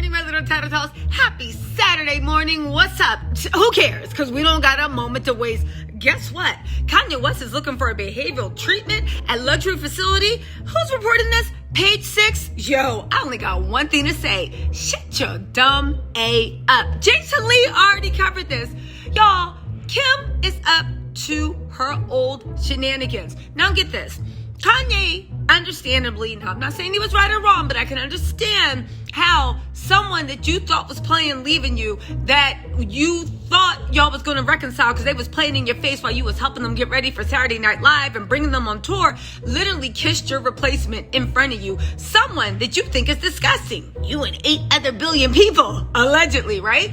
morning, my little Tattle Tells. Happy Saturday morning. What's up? Who cares? Because we don't got a moment to waste. Guess what? Kanye West is looking for a behavioral treatment at luxury facility. Who's reporting this? Page 6. Yo, I only got one thing to say. Shut your dumb A up. Jason Lee already covered this. Y'all, Kim is up to her old shenanigans. Now get this. Kanye, understandably, now I'm not saying he was right or wrong, but I can understand how someone that you thought was playing leaving you, that you thought y'all was going to reconcile because they was playing in your face while you was helping them get ready for Saturday Night Live and bringing them on tour, literally kissed your replacement in front of you. Someone that you think is disgusting. You and 8 other billion people, allegedly, right?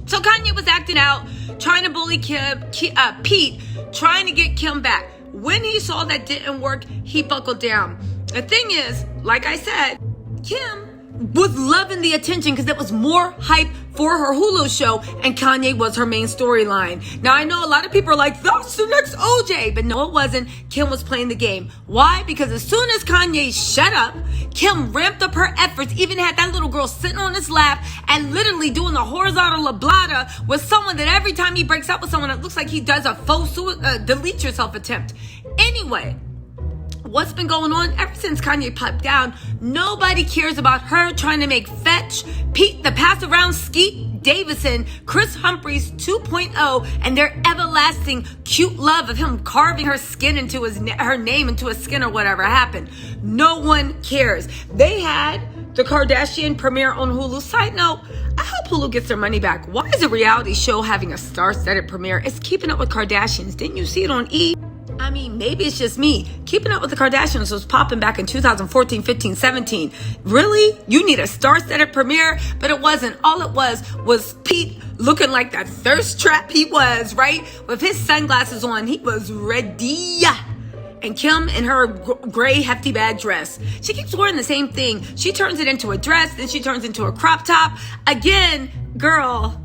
So Kanye was acting out, trying to bully Pete, trying to get Kim back. When he saw that didn't work, he buckled down. The thing is, like I said, Kim was loving the attention because it was more hype for her Hulu show, and Kanye was her main storyline. Now, I know a lot of people are like, that's the next OJ, but no, it wasn't. Kim was playing the game. Why? Because as soon as Kanye shut up, Kim ramped up her efforts, even had that little girl sitting on his lap and literally doing the horizontal lablada with someone that every time he breaks up with someone, it looks like he does a faux delete yourself attempt. Anyway, what's been going on ever since Kanye popped down? Nobody cares about her trying to make Fetch, Pete the pass around skeet, Davidson, Chris Humphries 2.0, and their everlasting cute love of him carving her skin into her name into his skin or whatever happened. No one cares. They had the Kardashian premiere on Hulu. Side note, I hope Hulu gets their money back. Why is a reality show having a star-studded premiere? It's Keeping Up with Kardashians. Didn't you see it on E? I mean, maybe it's just me. Keeping Up with the Kardashians was popping back in 2014, 15, 17. Really? You need a star-studded premiere? But it wasn't. All it was Pete looking like that thirst trap he was, right? With his sunglasses on, he was ready. And Kim in her gray hefty bag dress. She keeps wearing the same thing. She turns it into a dress, then she turns into a crop top. Again, girl,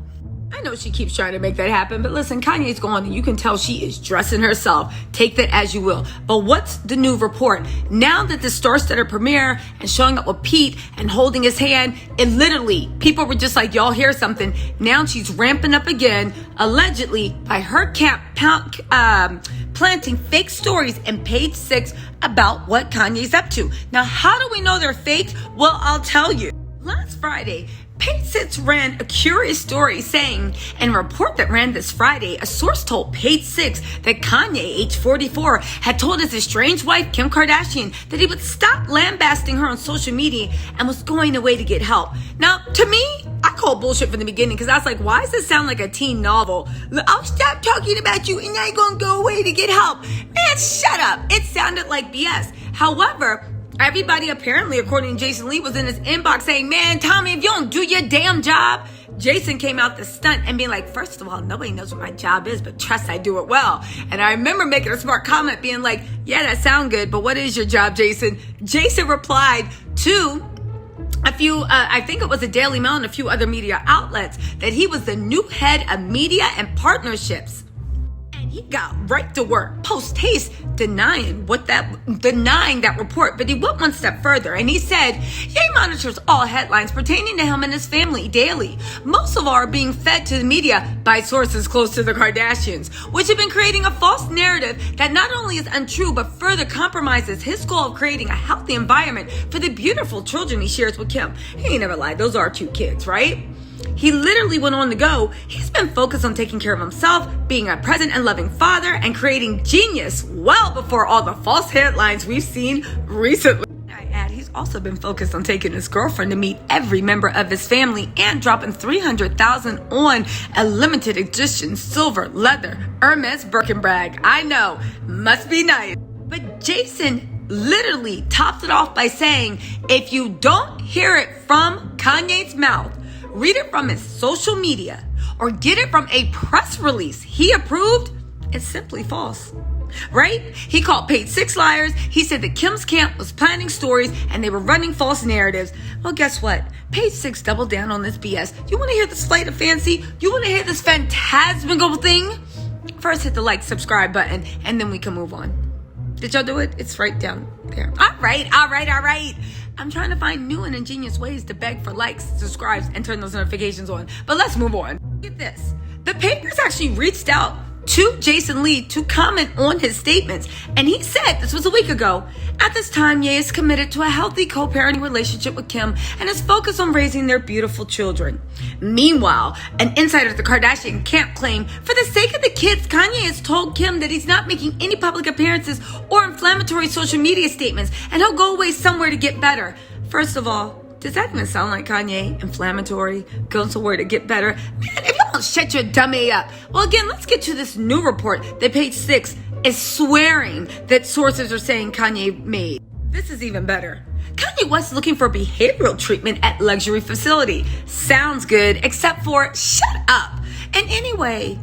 I know she keeps trying to make that happen, but listen, Kanye's gone and you can tell she is dressing herself. Take that as you will. But what's the new report? Now that the star-studded premiere and showing up with Pete and holding his hand, it literally, people were just like, y'all hear something. Now she's ramping up again, allegedly by her camp planting fake stories in page 6 about what Kanye's up to. Now, how do we know they're fake? Well, I'll tell you. Last Friday, Page 6 ran a curious story saying, in a report that ran this Friday, a source told Page 6 that Kanye, age 44, had told his estranged wife, Kim Kardashian, that he would stop lambasting her on social media and was going away to get help. Now, to me, I called bullshit from the beginning because I was like, why does this sound like a teen novel? I'll stop talking about you and you're going to go away to get help. Man, shut up. It sounded like BS. However, everybody apparently, according to Jason Lee, was in his inbox saying, man, Tommy, if you don't do your damn job. Jason came out the stunt and being like, first of all, nobody knows what my job is, but trust I do it well. And I remember making a smart comment being like, yeah, that sounds good, but what is your job, Jason? Jason replied to a few, I think it was a Daily Mail and a few other media outlets, that he was the new head of media and partnerships. He got right to work post haste denying that report, but he went one step further and he said, Ye monitors all headlines pertaining to him and his family daily. Most of all are being fed to the media by sources close to the Kardashians, which have been creating a false narrative that not only is untrue but further compromises his goal of creating a healthy environment for the beautiful children he shares with Kim. He ain't never lied. Those are cute kids, right? He literally went on to go, he's been focused on taking care of himself, being a present and loving father, and creating genius well before all the false headlines we've seen recently. I add, he's also been focused on taking his girlfriend to meet every member of his family and dropping $300,000 on a limited edition silver leather Hermes Birkin bag. I know, must be nice. But Jason literally topped it off by saying, if you don't hear it from Kanye's mouth, read it from his social media, or get it from a press release he approved, it's simply false. Right? He called Page 6 liars. He said that Kim's camp was planning stories and they were running false narratives. Well, guess what? Page 6 doubled down on this BS. You want to hear this flight of fancy? You want to hear this phantasmical thing? First, hit the like, subscribe button, and then we can move on. Did y'all do it? It's right down there. All right. I'm trying to find new and ingenious ways to beg for likes, subscribes, and turn those notifications on. But let's move on. Get this. The papers actually reached out to Jason Lee to comment on his statements. And he said, this was a week ago, at this time, Ye is committed to a healthy co-parenting relationship with Kim and is focused on raising their beautiful children. Meanwhile, an insider at the Kardashian camp claimed, for the sake of the kids, Kanye has told Kim that he's not making any public appearances or inflammatory social media statements, and he'll go away somewhere to get better. First of all, does that even sound like Kanye? Inflammatory, go somewhere to get better? Man, if you don't shut your dummy up. Well, again, let's get to this new report that Page 6 is swearing that sources are saying Kanye made. This is even better. Kanye West is looking for behavioral treatment at luxury facility. Sounds good, except for shut up. And anyway,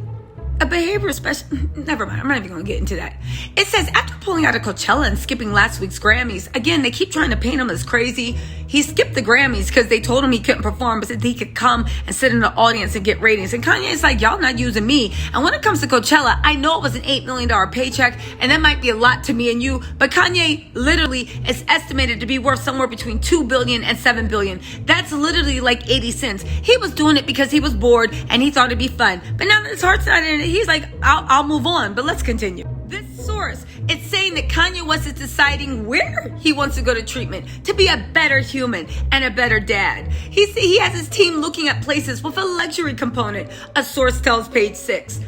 a behavior specialist, never mind, I'm not even going to get into that. It says, after pulling out of Coachella and skipping last week's Grammys, again, they keep trying to paint him as crazy. He skipped the Grammys because they told him he couldn't perform, but said he could come and sit in the audience and get ratings. And Kanye's like, y'all not using me. And when it comes to Coachella, I know it was an $8 million paycheck, and that might be a lot to me and you, but Kanye literally is estimated to be worth somewhere between $2 billion and $7 billion. That's literally like 80 cents. He was doing it because he was bored and he thought it'd be fun. But now that his heart's not in it, he's like, I'll move on. But let's continue. This source, it's saying that Kanye West is deciding where he wants to go to treatment to be a better human and a better dad. He has his team looking at places with a luxury component, a source tells Page 6.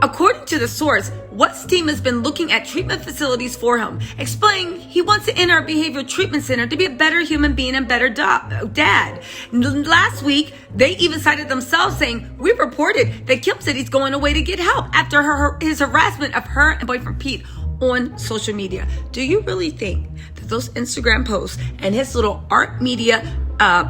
According to the source, West's team has been looking at treatment facilities for him, explaining he wants to enter a behavioral treatment center to be a better human being and better dad. Last week, they even cited themselves saying, we reported that Kim said he's going away to get help after his harassment of her and boyfriend Pete on social media. Do you really think that those Instagram posts and his little art media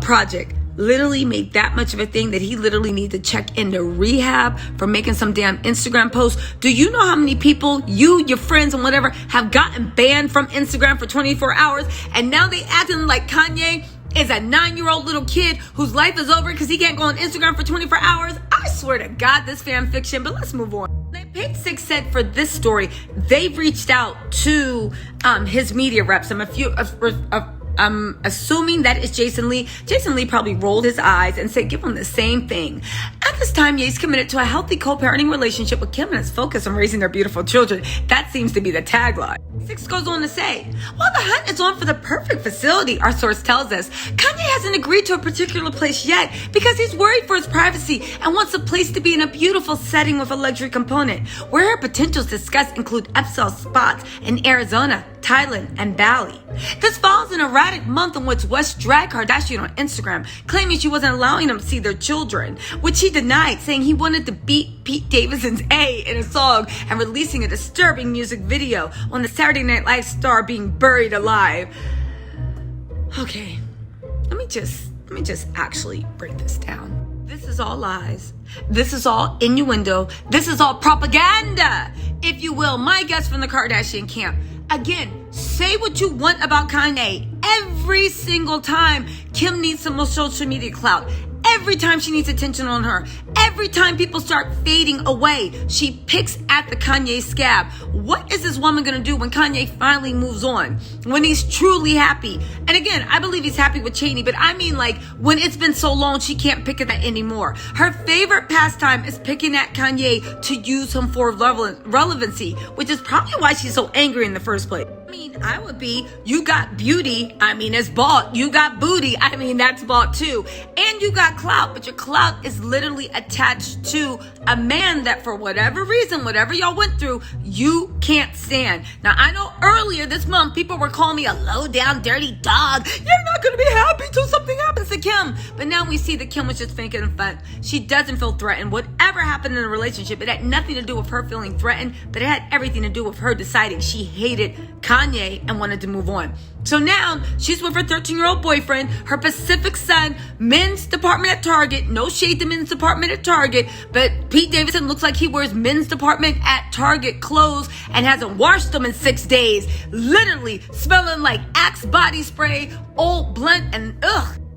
project literally made that much of a thing that he literally needs to check into rehab for making some damn Instagram posts? Do you know how many people, you, your friends, and whatever, have gotten banned from Instagram for 24 hours, and now they acting like Kanye is a 9-year-old little kid whose life is over because he can't go on Instagram for 24 hours? I swear to God, this fan fiction, but let's move on. Page 6 said for this story, they've reached out to his media reps. I'm assuming that is Jason Lee. Jason Lee probably rolled his eyes and said, give him the same thing. At this time, Ye's committed to a healthy co-parenting relationship with Kim and is focused on raising their beautiful children. That seems to be the tagline. 6 goes on to say, while the hunt is on for the perfect facility, our source tells us, Kanye hasn't agreed to a particular place yet because he's worried for his privacy and wants a place to be in a beautiful setting with a luxury component. Where her potentials discussed include upsell spots in Arizona, Thailand, and Bali. This follows an erratic month in which West dragged Kardashian on Instagram, claiming she wasn't allowing them to see their children, which he denied, saying he wanted to beat Pete Davidson's A in a song and releasing a disturbing music video on the Saturday Night Live star being buried alive. Okay, let me just actually break this down. This is all lies. This is all innuendo. This is all propaganda, if you will. My guest from the Kardashian camp. Again, say what you want about Kanye. Every single time Kim needs some more social media clout, every time she needs attention on her, every time people start fading away, she picks at the Kanye scab. What is this woman going to do when Kanye finally moves on? When he's truly happy? And again, I believe he's happy with Cheney, but I mean like when it's been so long, she can't pick at that anymore. Her favorite pastime is picking at Kanye to use him for relevancy, which is probably why she's so angry in the first place. I mean, I would be, you got beauty, I mean, it's bought. You got booty, I mean, that's bought too. And you got clout, but your clout is literally attached to a man that for whatever reason, whatever y'all went through, you can't stand. Now, I know earlier this month, people were calling me a low down, dirty dog. You're not going to be happy till something happens to Kim. But now we see that Kim was just making fun. She doesn't feel threatened. Whatever happened in the relationship, it had nothing to do with her feeling threatened, but it had everything to do with her deciding she hated Kanye and wanted to move on. So now she's with her 13-year-old boyfriend, her Pacific Sun men's department at Target. No shade to men's department at Target, but Pete Davidson looks like he wears men's department at Target clothes and hasn't washed them in 6 days. Literally smelling like Axe body spray, Old Blunt, and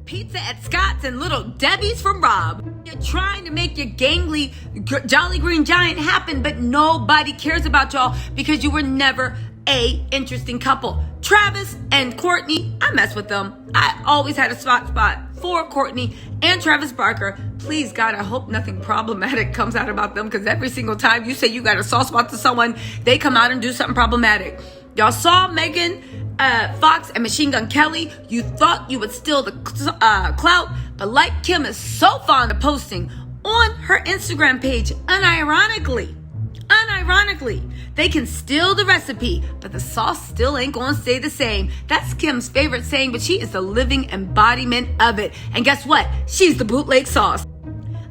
pizza at Scott's and Little Debbie's from Rob. You're trying to make your gangly Jolly Green Giant happen, but nobody cares about y'all because you were never a interesting couple. Travis and Courtney, I mess with them. I always had a soft spot for Courtney and Travis Barker. Please, God, I hope nothing problematic comes out about them, because every single time you say you got a soft spot to someone, they come out and do something problematic. Y'all saw Megan Fox and Machine Gun Kelly. You thought you would steal the clout, but like Kim is so fond of posting on her Instagram page, unironically, they can steal the recipe, but the sauce still ain't gonna stay the same. That's Kim's favorite saying, but she is the living embodiment of it. And guess what? She's the bootleg sauce.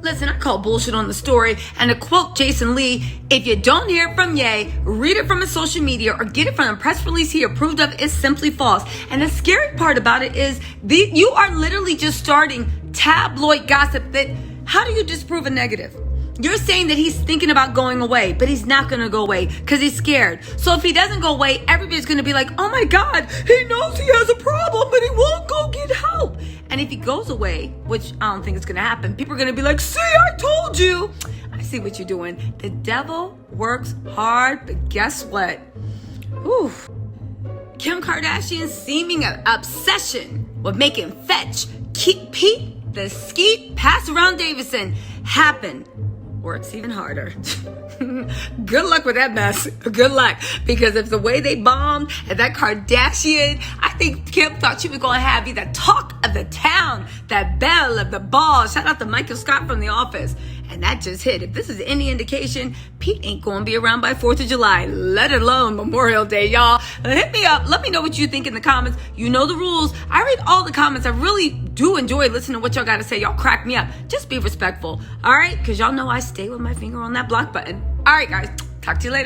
Listen, I call bullshit on the story, and to quote Jason Lee, if you don't hear it from Ye, read it from his social media or get it from the press release he approved of, is simply false. And the scary part about it is you are literally just starting tabloid gossip that, how do you disprove a negative? You're saying that he's thinking about going away, but he's not going to go away because he's scared. So if he doesn't go away, everybody's going to be like, oh my God, he knows he has a problem, but he won't go get help. And if he goes away, which I don't think is going to happen, people are going to be like, see, I told you. I see what you're doing. The devil works hard, but guess what? Whew. Kim Kardashian's seeming obsession with making Fetch keep Pete the Skeet pass around Davidson happen. Works even harder. Good luck with that mess. Good luck. Because if the way they bombed at that Kardashian, I think Kim thought she was going to be the talk of the town, that belle of the ball. Shout out to Michael Scott from The Office. And that just hit. If this is any indication, Pete ain't going to be around by 4th of July, let alone Memorial Day, y'all. Hit me up. Let me know what you think in the comments. You know the rules. I read all the comments. I really do enjoy listening to what y'all got to say. Y'all crack me up. Just be respectful. All right? Because y'all know I stay with my finger on that block button. All right, guys. Talk to you later.